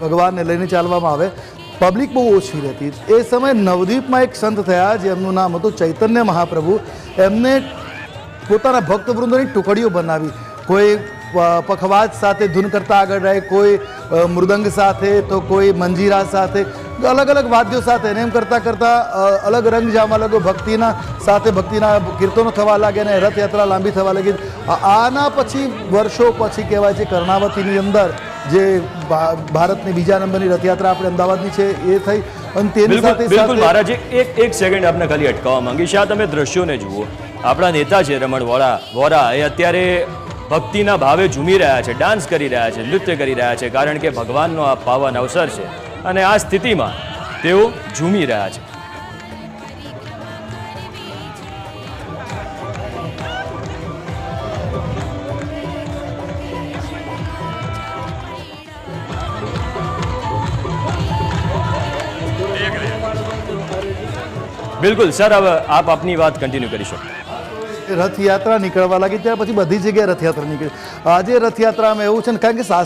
ભગવાનને લઈને ચાલવામાં આવે, પબ્લિક બહુ ઓછી રહેતી. એ સમયે નવદીપમાં એક સંત થયા જેમનું નામ હતું ચૈતન્ય મહાપ્રભુ. એમને પોતાના ભક્તવૃંદોની ટુકડીઓ બનાવી. કોઈ પખવાજ સાથે ધૂન કરતા આગળ રહે, કોઈ મૃદંગ સાથે, તો કોઈ મંજીરા સાથે, અલગ અલગ વાદ્યો સાથે. અને એમ કરતાં કરતાં અલગ રંગ જામવા લાગ્યો, ભક્તિના સાથે ભક્તિના કીર્તનો થવા લાગ્યા અને રથયાત્રા લાંબી થવા લાગી. આના પછી વર્ષો પછી કહેવાય છે કર્ણાવતીની અંદર જે ભારતની બીજા નંબરની રથયાત્રા આપણે અમદાવાદની છે એ થઈ. અને તેની સાથે બિલકુલ મહારાજ, એક સેકન્ડ આપને ખાલી અટકાવવા માંગીશ. આ તમે દ્રશ્યોને જુઓ. આપણા નેતા છે રમણ વોરા, એ અત્યારે ભક્તિના ભાવે ઝૂમી રહ્યા છે, ડાન્સ કરી રહ્યા છે, નૃત્ય કરી રહ્યા છે, કારણ કે ભગવાનનો આ પાવન અવસર છે અને આ સ્થિતિમાં તેઓ ઝૂમી રહ્યા છે. બિલકુલ સર, હવે આપ આપની વાત કન્ટિન્યુ કરી શકો. રથયાત્રા નીકળવા લાગી ત્યાર પછી બધી જગ્યાએ રથયાત્રા નીકળી. આજે રથયાત્રામાં એવું છે ને, કારણ કે